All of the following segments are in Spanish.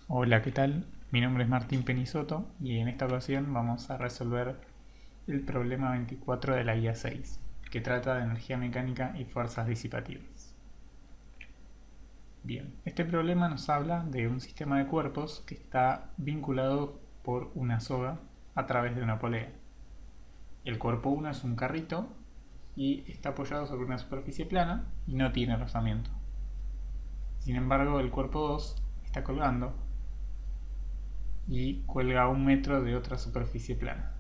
Hola, ¿qué tal? Mi nombre es Martín Penisoto y en esta ocasión vamos a resolver el problema 24 de la guía 6, que trata de energía mecánica y fuerzas disipativas. Bien, este problema nos habla de un sistema de cuerpos que está vinculado por una soga a través de una polea. El cuerpo 1 es un carrito y está apoyado sobre una superficie plana y no tiene rozamiento. Sin embargo, el cuerpo 2 está colgando y cuelga a 1 metro de otra superficie plana.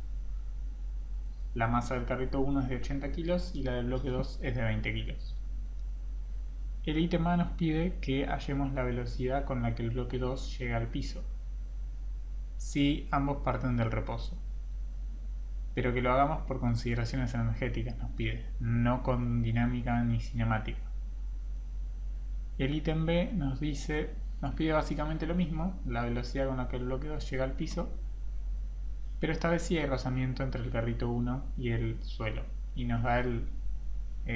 La masa del carrito 1 es de 80 kilos y la del bloque 2 es de 20 kilos. El ítem A nos pide que hallemos la velocidad con la que el bloque 2 llega al piso, si ambos parten del reposo. Pero que lo hagamos por consideraciones energéticas nos pide, no con dinámica ni cinemática. El ítem B nos pide básicamente lo mismo, la velocidad con la que el bloque 2 llega al piso, pero esta vez sí hay rozamiento entre el carrito 1 y el suelo, y nos da el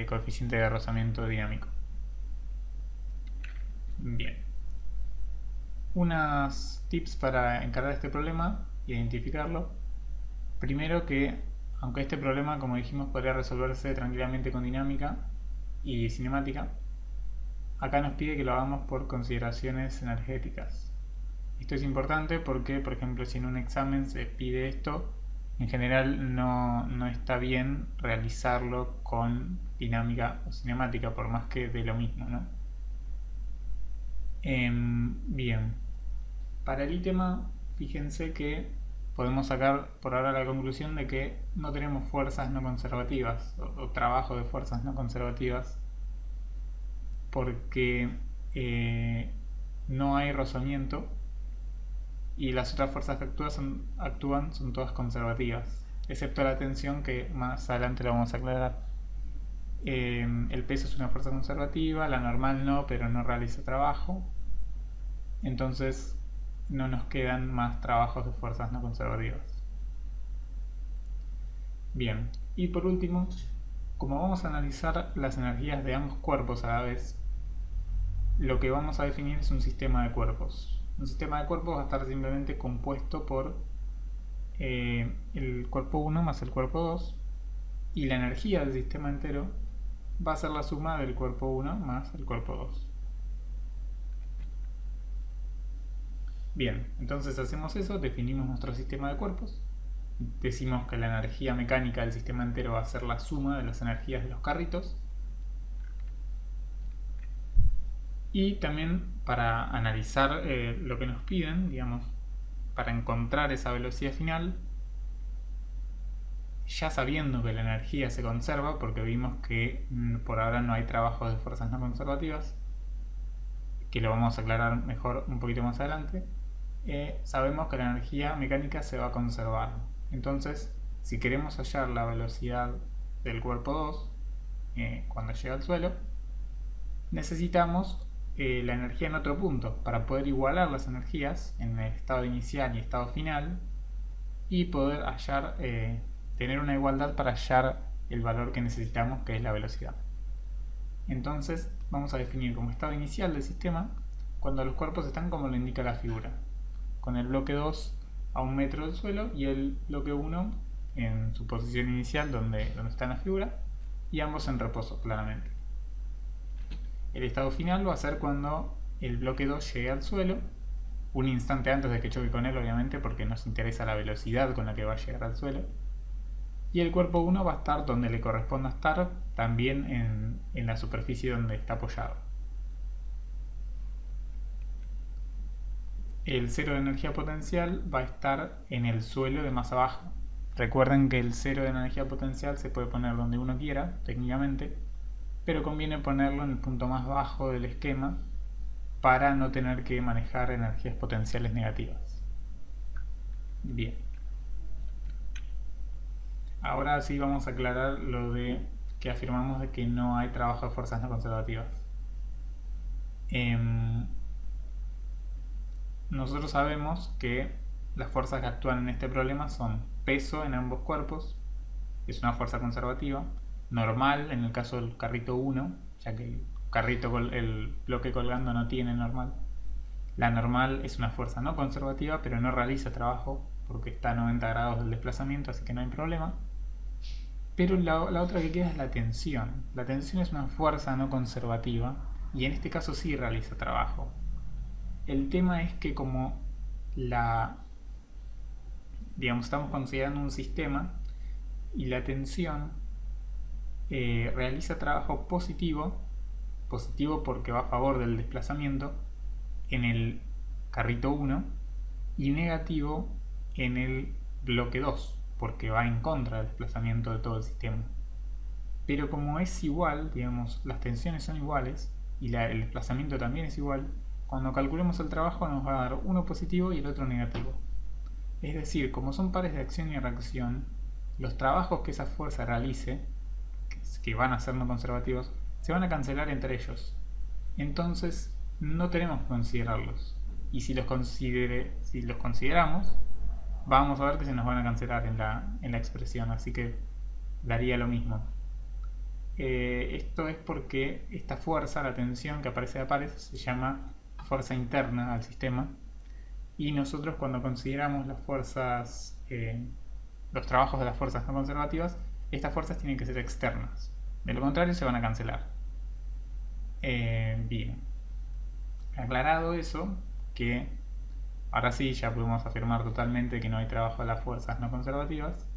coeficiente de rozamiento dinámico. Bien. Unas tips para encarar este problema, identificarlo. Primero que, aunque este problema, como dijimos, podría resolverse tranquilamente con dinámica y cinemática, acá nos pide que lo hagamos por consideraciones energéticas. Esto es importante porque, por ejemplo, si en un examen se pide esto, en general no está bien realizarlo con dinámica o cinemática, por más que de lo mismo, ¿no? Bien, para el ítem, fíjense que podemos sacar por ahora la conclusión de que no tenemos fuerzas no conservativas o trabajo de fuerzas no conservativas porque no hay rozamiento y las otras fuerzas que actúan son todas conservativas, excepto la tensión que más adelante lo vamos a aclarar. El peso es una fuerza conservativa, la normal no, pero no realiza trabajo. Entonces no nos quedan más trabajos de fuerzas no conservativas. Bien, y por último, como vamos a analizar las energías de ambos cuerpos a la vez, lo que vamos a definir es un sistema de cuerpos. Un sistema de cuerpos va a estar simplemente compuesto por el cuerpo 1 más el cuerpo 2, y la energía del sistema entero va a ser la suma del cuerpo 1 más el cuerpo 2. Bien, entonces hacemos eso, definimos nuestro sistema de cuerpos, decimos que la energía mecánica del sistema entero va a ser la suma de las energías de los carritos, y también para analizar lo que nos piden, digamos, para encontrar esa velocidad final, ya sabiendo que la energía se conserva, porque vimos que por ahora no hay trabajo de fuerzas no conservativas, que lo vamos a aclarar mejor un poquito más adelante, sabemos que la energía mecánica se va a conservar. Entonces, si queremos hallar la velocidad del cuerpo 2 cuando llega al suelo, necesitamos la energía en otro punto para poder igualar las energías en el estado inicial y estado final y poder hallar, tener una igualdad para hallar el valor que necesitamos, que es la velocidad. Entonces vamos a definir como estado inicial del sistema cuando los cuerpos están como lo indica la figura, con el bloque 2 a 1 metro del suelo y el bloque 1 en su posición inicial donde está en la figura, y ambos en reposo claramente. El estado final va a ser cuando el bloque 2 llegue al suelo, un instante antes de que choque con él, obviamente, porque nos interesa la velocidad con la que va a llegar al suelo. Y el cuerpo 1 va a estar donde le corresponda estar, también en la superficie donde está apoyado. El cero de energía potencial va a estar en el suelo de más abajo. Recuerden que el cero de energía potencial se puede poner donde uno quiera, técnicamente, pero conviene ponerlo en el punto más bajo del esquema para no tener que manejar energías potenciales negativas. Bien. Ahora sí vamos a aclarar lo de que afirmamos de que no hay trabajo de fuerzas no conservativas. Nosotros sabemos que las fuerzas que actúan en este problema son peso en ambos cuerpos, es una fuerza conservativa, normal en el caso del carrito 1, ya que el bloque colgando no tiene normal, La normal es una fuerza no conservativa, pero no realiza trabajo porque está a 90 grados del desplazamiento, así que no hay problema. Pero la otra que queda es la tensión. La tensión es una fuerza no conservativa y en este caso sí realiza trabajo. El tema es que como digamos, estamos considerando un sistema y la tensión realiza trabajo positivo porque va a favor del desplazamiento en el carrito 1 y negativo en el bloque 2 porque va en contra del desplazamiento de todo el sistema. Pero como es igual, digamos, las tensiones son iguales y el desplazamiento también es igual, cuando calculemos el trabajo nos va a dar uno positivo y el otro negativo. Es decir, como son pares de acción y reacción, los trabajos que esa fuerza realice, que van a ser no conservativos, se van a cancelar entre ellos. Entonces no tenemos que considerarlos. Y si los consideramos, vamos a ver que se nos van a cancelar en la expresión, así que daría lo mismo. Esto es porque esta fuerza, la tensión que aparece a pares, se llama fuerza interna al sistema y nosotros cuando consideramos las fuerzas, los trabajos de las fuerzas no conservativas, estas fuerzas tienen que ser externas, de lo contrario se van a cancelar. Bien, aclarado eso, que ahora sí ya podemos afirmar totalmente que no hay trabajo de las fuerzas no conservativas,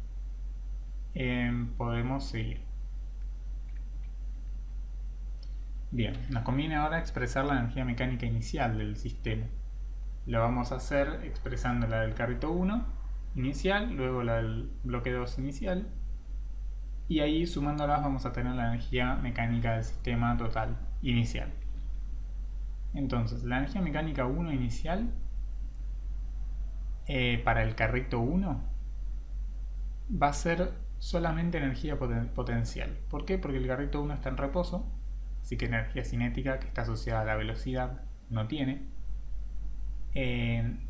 podemos seguir. Bien, nos conviene ahora expresar la energía mecánica inicial del sistema. Lo vamos a hacer expresando la del carrito 1 inicial, luego la del bloque 2 inicial, y ahí sumándolas vamos a tener la energía mecánica del sistema total inicial. Entonces, la energía mecánica 1 inicial para el carrito 1 va a ser solamente energía potencial. ¿Por qué? Porque el carrito 1 está en reposo, así que energía cinética que está asociada a la velocidad no tiene.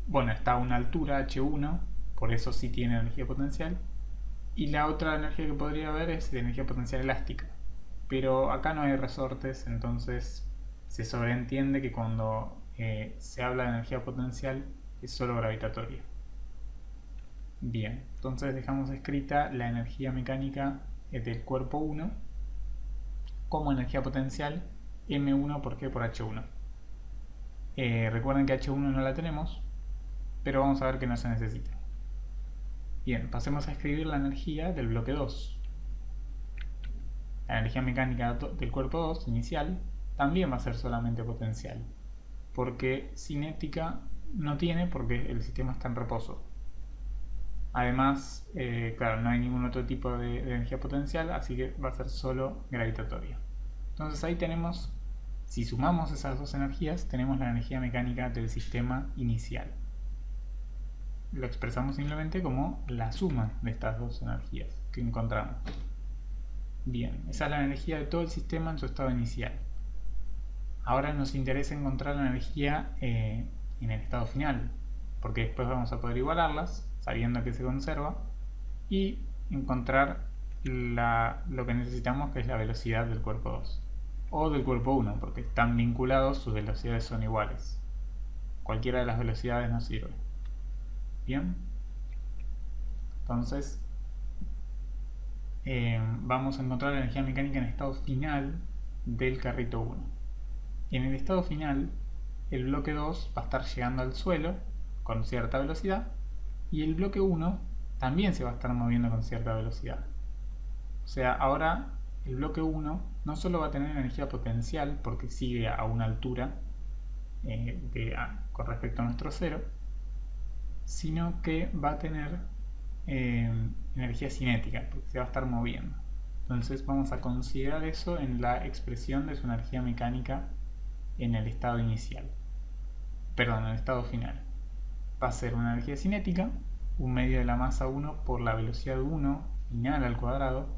Bueno, está a una altura h1, por eso sí tiene energía potencial. Y la otra energía que podría haber es de energía potencial elástica. Pero acá no hay resortes, entonces se sobreentiende que cuando se habla de energía potencial es solo gravitatoria. Bien, entonces dejamos escrita la energía mecánica del cuerpo 1 como energía potencial M1 por H1. Recuerden que H1 no la tenemos, pero vamos a ver que no se necesita. Bien, pasemos a escribir la energía del bloque 2. La energía mecánica del cuerpo 2 inicial también va a ser solamente potencial, porque cinética no tiene porque el sistema está en reposo. Además, claro, no hay ningún otro tipo de energía potencial, así que va a ser solo gravitatoria. Entonces ahí tenemos, si sumamos esas dos energías, tenemos la energía mecánica del sistema inicial. Lo expresamos simplemente como la suma de estas dos energías que encontramos. Bien, esa es la energía de todo el sistema en su estado inicial. Ahora nos interesa encontrar la energía en el estado final, porque después vamos a poder igualarlas, sabiendo que se conserva, y encontrar lo que necesitamos, que es la velocidad del cuerpo 2. O del cuerpo 1, porque están vinculados, sus velocidades son iguales. Cualquiera de las velocidades nos sirve. Bien, entonces vamos a encontrar la energía mecánica en el estado final del carrito 1. En el estado final, el bloque 2 va a estar llegando al suelo con cierta velocidad y el bloque 1 también se va a estar moviendo con cierta velocidad. O sea, ahora el bloque 1 no solo va a tener energía potencial porque sigue a una altura con respecto a nuestro cero, sino que va a tener energía cinética porque se va a estar moviendo. Entonces vamos a considerar eso en la expresión de su energía mecánica en el estado inicial. Perdón, en el estado final. Va a ser una energía cinética, un medio de la masa 1 por la velocidad 1 final al cuadrado,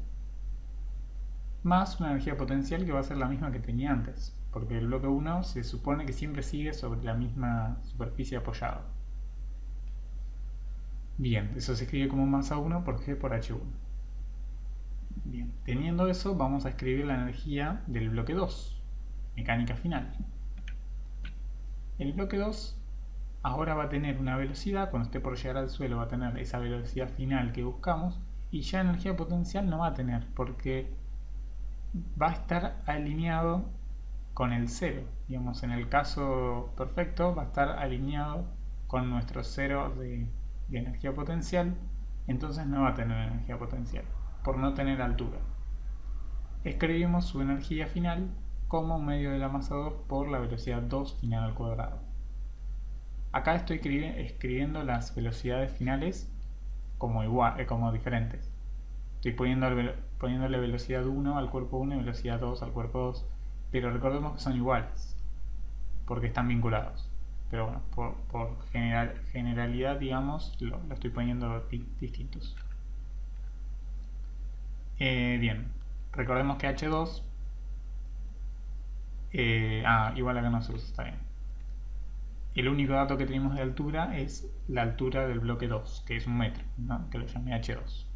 más una energía potencial que va a ser la misma que tenía antes, porque el bloque 1 se supone que siempre sigue sobre la misma superficie apoyada. Bien, eso se escribe como masa 1 por G por H1. Bien, teniendo eso, vamos a escribir la energía del bloque 2, mecánica final. El bloque 2 ahora va a tener una velocidad, cuando esté por llegar al suelo va a tener esa velocidad final que buscamos, y ya energía potencial no va a tener, porque va a estar alineado con el cero. Digamos, en el caso perfecto va a estar alineado con nuestro cero de energía potencial, entonces no va a tener energía potencial, por no tener altura. Escribimos su energía final como un medio de la masa 2 por la velocidad 2 final al cuadrado. Acá estoy escribiendo las velocidades finales como diferentes. Estoy poniéndole velocidad 1 al cuerpo 1 y velocidad 2 al cuerpo 2, pero recordemos que son iguales, porque están vinculados. Pero bueno, por generalidad, digamos, lo estoy poniendo distintos. Bien, recordemos que H2 igual acá no se usa, está bien. El único dato que tenemos de altura es la altura del bloque 2, que es 1 metro, ¿no? Que lo llamé H2,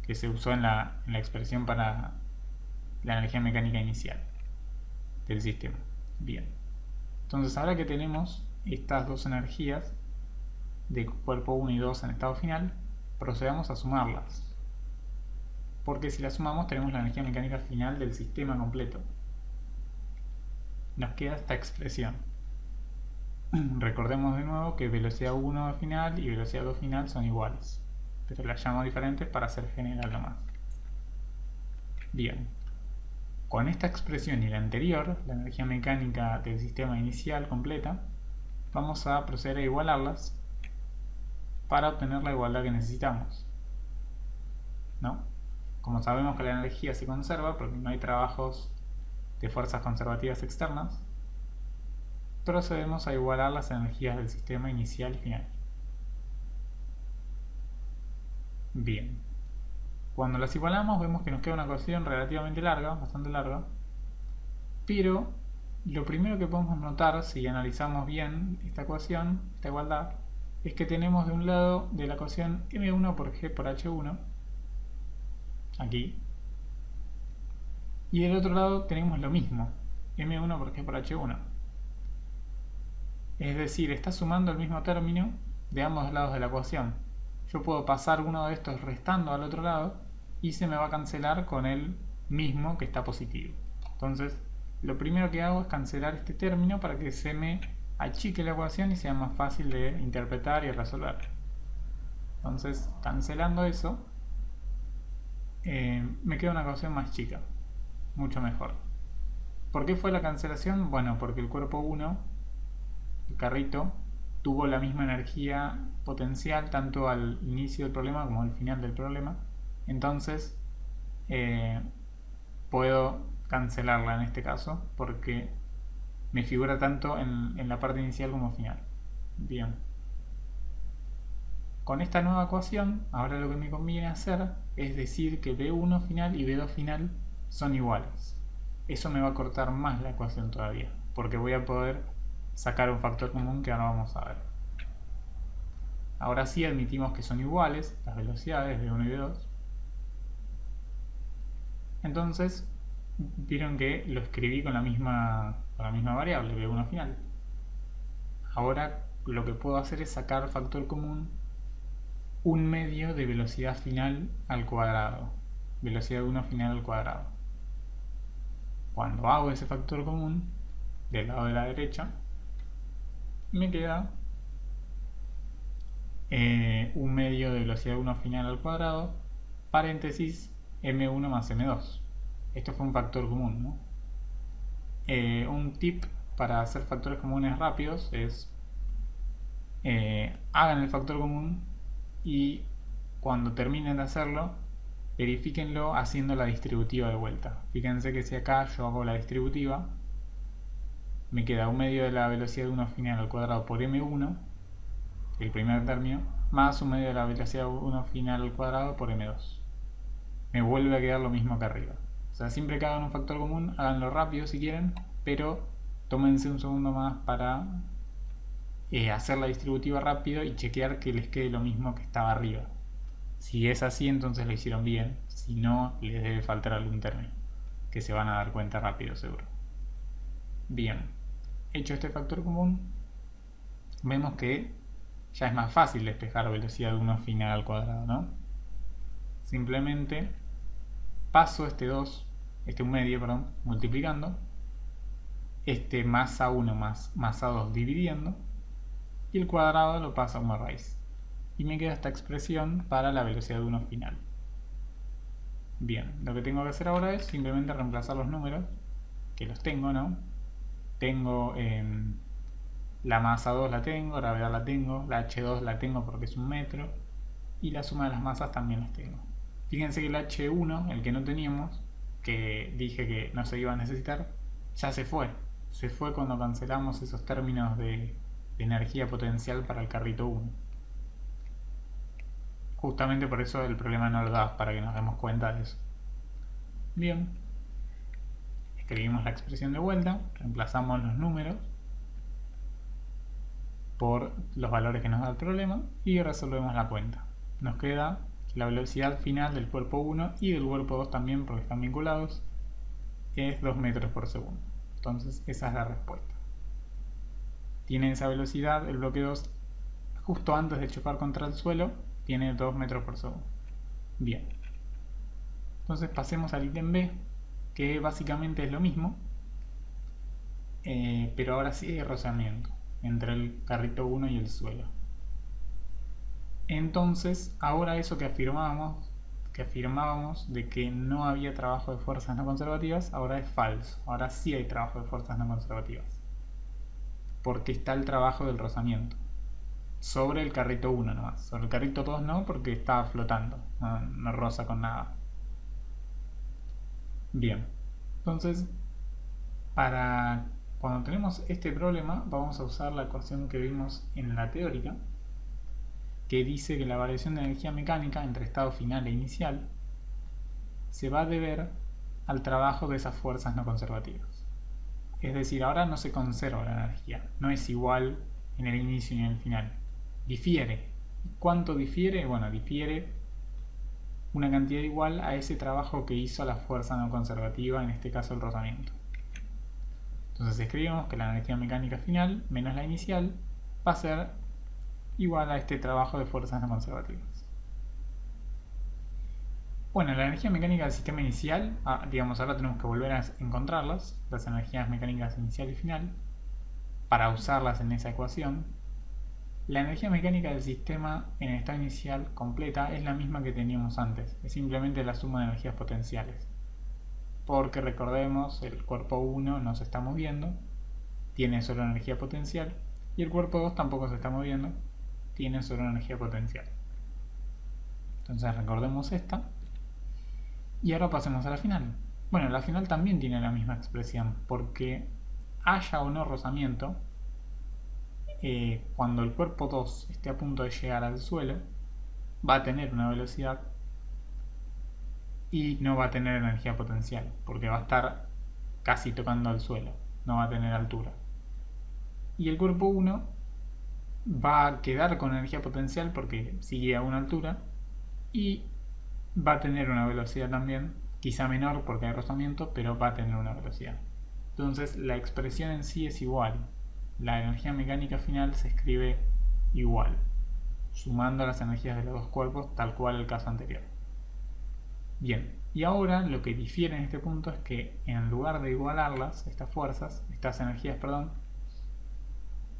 que se usó en la expresión para la energía mecánica inicial del sistema. Bien, entonces ahora que tenemos estas dos energías de cuerpo 1 y 2 en estado final, procedamos a sumarlas, porque si las sumamos tenemos la energía mecánica final del sistema completo. Nos queda esta expresión. Recordemos de nuevo que velocidad 1 final y velocidad 2 final son iguales, pero las llamo diferentes para hacer general nomás. Bien, con esta expresión y la anterior, la energía mecánica del sistema inicial completa, vamos a proceder a igualarlas para obtener la igualdad que necesitamos, ¿no? Como sabemos que la energía se conserva porque no hay trabajos de fuerzas conservativas externas, procedemos a igualar las energías del sistema inicial y final. Bien, cuando las igualamos vemos que nos queda una ecuación relativamente larga, bastante larga, pero lo primero que podemos notar si analizamos bien esta ecuación, esta igualdad, es que tenemos de un lado de la ecuación m1 por g por h1, aquí, y del otro lado tenemos lo mismo, m1 por g por h1. Es decir, está sumando el mismo término de ambos lados de la ecuación. Yo puedo pasar uno de estos restando al otro lado y se me va a cancelar con el mismo que está positivo. Entonces, lo primero que hago es cancelar este término para que se me achique la ecuación y sea más fácil de interpretar y resolver. Entonces, cancelando eso, me queda una ecuación más chica, mucho mejor. ¿Por qué fue la cancelación? Bueno, porque el cuerpo 1, el carrito, tuvo la misma energía potencial tanto al inicio del problema como al final del problema. Entonces puedo cancelarla en este caso porque me figura tanto en la parte inicial como final. Bien, con esta nueva ecuación ahora lo que me conviene hacer es decir que B1 final y B2 final son iguales. Eso me va a cortar más la ecuación todavía, porque voy a poder sacar un factor común que ahora vamos a ver. Ahora sí admitimos que son iguales las velocidades B1 y B2. Entonces, vieron que lo escribí con la misma variable, B1 final. Ahora lo que puedo hacer es sacar factor común 1/2 de velocidad final al cuadrado. Velocidad 1 final al cuadrado. Cuando hago ese factor común del lado de la derecha, me queda 1/2 de velocidad 1 final al cuadrado, paréntesis m1 más m2. Esto fue un factor común, ¿no? Un tip para hacer factores comunes rápidos es hagan el factor común y cuando terminen de hacerlo, verifíquenlo haciendo la distributiva de vuelta. Fíjense que si acá yo hago la distributiva, me queda 1/2 de la velocidad 1 final al cuadrado por m1, el primer término, más 1/2 de la velocidad 1 final al cuadrado por m2. Me vuelve a quedar lo mismo que arriba. O sea, siempre que hagan un factor común, háganlo rápido si quieren, pero tómense un segundo más para hacer la distributiva rápido y chequear que les quede lo mismo que estaba arriba. Si es así, entonces lo hicieron bien. Si no, les debe faltar algún término, que se van a dar cuenta rápido seguro. Bien, hecho este factor común, vemos que ya es más fácil despejar velocidad 1 final al cuadrado, ¿no? Simplemente paso este 1 medio, perdón, multiplicando, este más a1 más a2 dividiendo, y el cuadrado lo paso como raíz. Y me queda esta expresión para la velocidad 1 final. Bien, lo que tengo que hacer ahora es simplemente reemplazar los números, que los tengo, ¿no? Tengo la masa 2 la tengo, gravedad la tengo, la H2 la tengo porque es 1 metro, y la suma de las masas también las tengo. Fíjense que el H1, el que no teníamos, que dije que no se iba a necesitar, ya se fue. Se fue cuando cancelamos esos términos de energía potencial para el carrito 1. Justamente por eso el problema no lo da, para que nos demos cuenta de eso. Bien, escribimos la expresión de vuelta, reemplazamos los números por los valores que nos da el problema y resolvemos la cuenta. Nos queda la velocidad final del cuerpo 1 y del cuerpo 2 también, porque están vinculados, es 2 metros por segundo. Entonces esa es la respuesta. Tiene esa velocidad el bloque 2 justo antes de chocar contra el suelo, tiene 2 metros por segundo. Bien. Entonces pasemos al ítem B, que básicamente es lo mismo, pero ahora sí hay rozamiento entre el carrito 1 y el suelo. Entonces, ahora eso que afirmábamos de que no había trabajo de fuerzas no conservativas, ahora es falso. Ahora sí hay trabajo de fuerzas no conservativas. Porque está el trabajo del rozamiento. Sobre el carrito 1 nomás. Sobre el carrito 2 no, porque está flotando. No roza con nada. Bien. Entonces, para cuando tenemos este problema, vamos a usar la ecuación que vimos en la teórica, que dice que la variación de energía mecánica entre estado final e inicial se va a deber al trabajo de esas fuerzas no conservativas. Es decir, ahora no se conserva la energía, no es igual en el inicio y en el final. Difiere. ¿Cuánto difiere? Bueno, difiere una cantidad igual a ese trabajo que hizo la fuerza no conservativa, en este caso el rozamiento. Entonces escribimos que la energía mecánica final menos la inicial va a ser igual a este trabajo de fuerzas no conservativas. Bueno, la energía mecánica del sistema inicial, digamos, ahora tenemos que volver a encontrarlas, las energías mecánicas inicial y final, para usarlas en esa ecuación. La energía mecánica del sistema en el estado inicial completa es la misma que teníamos antes, es simplemente la suma de energías potenciales. Porque recordemos, el cuerpo 1 no se está moviendo, tiene solo energía potencial, y el cuerpo 2 tampoco se está moviendo, tiene solo energía potencial. Entonces recordemos esta. Y ahora pasemos a la final. Bueno, la final también tiene la misma expresión, porque haya o no rozamiento, cuando el cuerpo 2 esté a punto de llegar al suelo, va a tener una velocidad y no va a tener energía potencial, porque va a estar casi tocando al suelo, no va a tener altura. Y el cuerpo 1 va a quedar con energía potencial porque sigue a una altura y va a tener una velocidad también, quizá menor porque hay rozamiento, pero va a tener una velocidad. Entonces la expresión en sí es igual. La energía mecánica final se escribe igual, sumando las energías de los dos cuerpos, tal cual el caso anterior. Bien, y ahora lo que difiere en este punto es que en lugar de igualarlas, estas energías,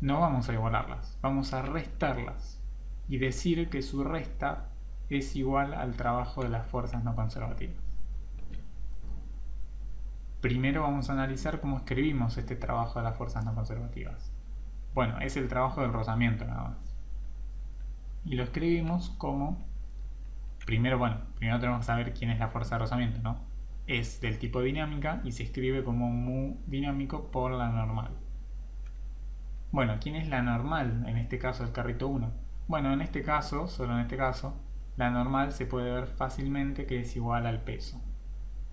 no vamos a igualarlas, vamos a restarlas y decir que su resta es igual al trabajo de las fuerzas no conservativas. Primero vamos a analizar cómo escribimos este trabajo de las fuerzas no conservativas. Bueno, es el trabajo del rozamiento nada más. Y lo escribimos como... Primero tenemos que saber quién es la fuerza de rozamiento, ¿no? Es del tipo dinámica y se escribe como mu dinámico por la normal. Bueno, ¿quién es la normal? En este caso el carrito 1. Bueno, en este caso, solo en este caso, la normal se puede ver fácilmente que es igual al peso.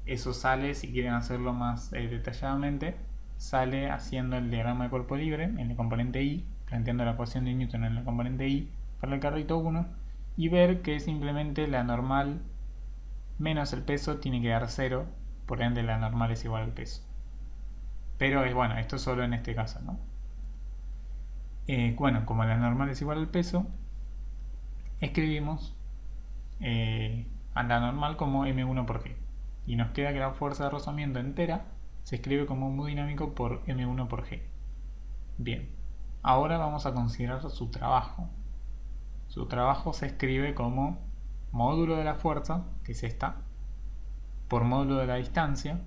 Eso sale, si quieren hacerlo más detalladamente, sale haciendo el diagrama de cuerpo libre en el componente I, planteando la ecuación de Newton en el componente I para el carrito 1, y ver que simplemente la normal menos el peso tiene que dar 0, por ende la normal es igual al peso. Pero esto solo en este caso, ¿no? Bueno, como la normal es igual al peso, escribimos a la normal como M1 por G. Y nos queda que la fuerza de rozamiento entera se escribe como mu dinámico por M1 por G. Bien, ahora vamos a considerar su trabajo. Su trabajo se escribe como módulo de la fuerza, que es esta, por módulo de la distancia,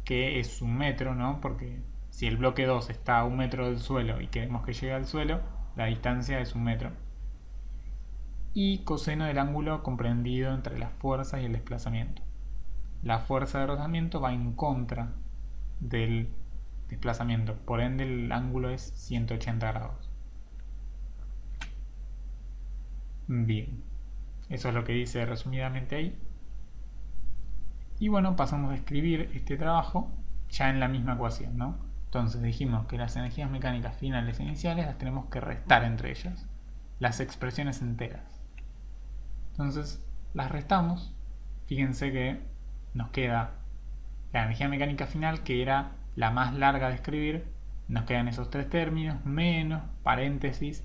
que es 1 metro, ¿no? Porque si el bloque 2 está a 1 metro del suelo y queremos que llegue al suelo, la distancia es 1 metro. Y coseno del ángulo comprendido entre las fuerzas y el desplazamiento. La fuerza de rozamiento va en contra del desplazamiento, por ende el ángulo es 180 grados. Bien, eso es lo que dice resumidamente ahí. Y bueno, pasamos a escribir este trabajo ya en la misma ecuación, ¿no? Entonces dijimos que las energías mecánicas finales e iniciales las tenemos que restar entre ellas, las expresiones enteras. Entonces las restamos. Fíjense que nos queda la energía mecánica final, que era la más larga de escribir. Nos quedan esos 3 términos, menos, paréntesis,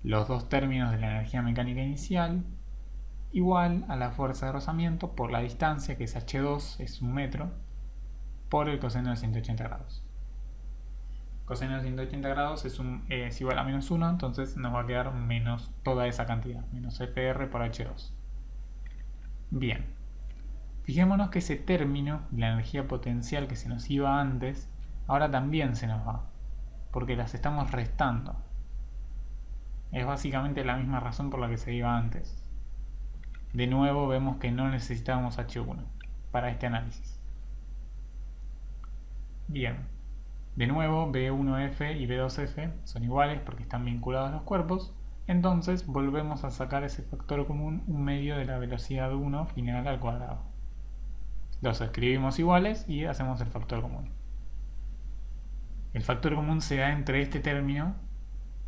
los 2 términos de la energía mecánica inicial, igual a la fuerza de rozamiento por la distancia, que es h2, es 1 metro, por el coseno de 180 grados. Coseno de 180 grados es igual a menos 1, entonces nos va a quedar menos toda esa cantidad, menos FR por h2. Bien, fijémonos que ese término, la energía potencial que se nos iba antes, ahora también se nos va, porque las estamos restando. Es básicamente la misma razón por la que se iba antes. De nuevo vemos que no necesitábamos H1 para este análisis. Bien, de nuevo B1F y B2F son iguales porque están vinculados a los cuerpos, entonces volvemos a sacar ese factor común 1 medio de la velocidad 1 final al cuadrado. Los escribimos iguales y hacemos el factor común. El factor común se da entre este término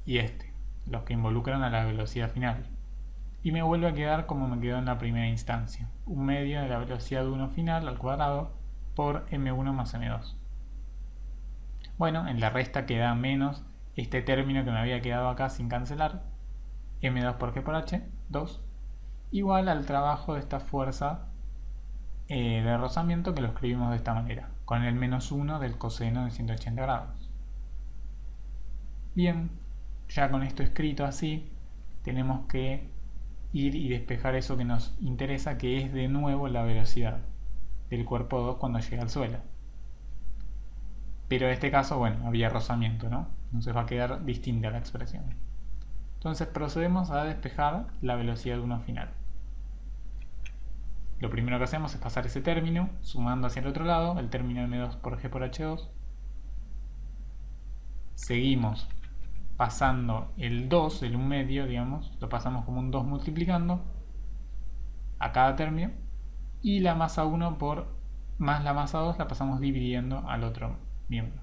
y este, los que involucran a la velocidad final. Y me vuelve a quedar como me quedó en la primera instancia, 1 medio de la velocidad 1 final al cuadrado por M1 más M2. Bueno, en la resta queda menos este término que me había quedado acá sin cancelar, M2 por G por H, 2, igual al trabajo de esta fuerza de rozamiento, que lo escribimos de esta manera, con el menos 1 del coseno de 180 grados. Bien, ya con esto escrito así, tenemos que ir y despejar eso que nos interesa, que es de nuevo la velocidad del cuerpo 2 cuando llega al suelo. Pero en este caso, bueno, había rozamiento, ¿no? Entonces va a quedar distinta la expresión. Entonces procedemos a despejar la velocidad 1 final. Lo primero que hacemos es pasar ese término, sumando hacia el otro lado, el término M2 por G por H2. Seguimos pasando el 2, el 1 medio, digamos, lo pasamos como un 2 multiplicando a cada término, y la masa 1 por más la masa 2 la pasamos dividiendo al otro miembro.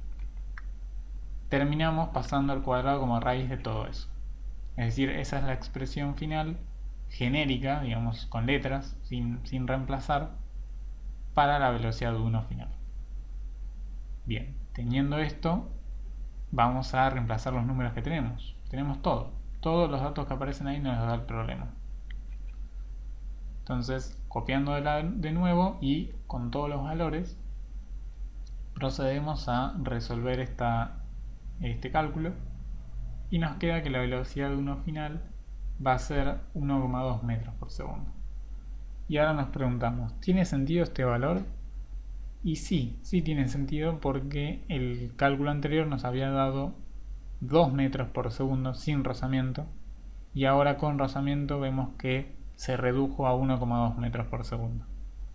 Terminamos pasando al cuadrado como raíz de todo eso. Es decir, esa es la expresión final genérica, digamos, con letras, sin reemplazar, para la velocidad 1 final. Bien, teniendo esto, vamos a reemplazar los números que tenemos. Tenemos todo. Todos los datos que aparecen ahí nos da el problema. Entonces, copiando de nuevo y con todos los valores, procedemos a resolver este cálculo y nos queda que la velocidad 1 final va a ser 1,2 metros por segundo. Y ahora nos preguntamos, ¿tiene sentido este valor? Y sí tiene sentido, porque el cálculo anterior nos había dado 2 metros por segundo sin rozamiento, y ahora con rozamiento vemos que se redujo a 1,2 metros por segundo.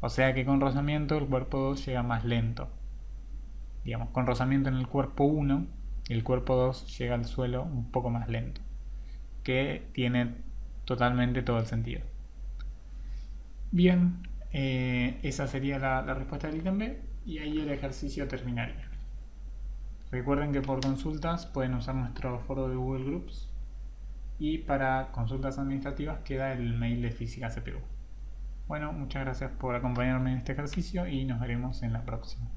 O sea que con rozamiento el cuerpo 2 llega más lento. Digamos, con rozamiento en el cuerpo 1, el cuerpo 2 llega al suelo un poco más lento, que tiene totalmente todo el sentido. Bien, esa sería la respuesta del ítem B, y ahí el ejercicio terminaría. Recuerden que por consultas pueden usar nuestro foro de Google Groups, y para consultas administrativas queda el mail de Física CPU. Bueno, muchas gracias por acompañarme en este ejercicio y nos veremos en la próxima.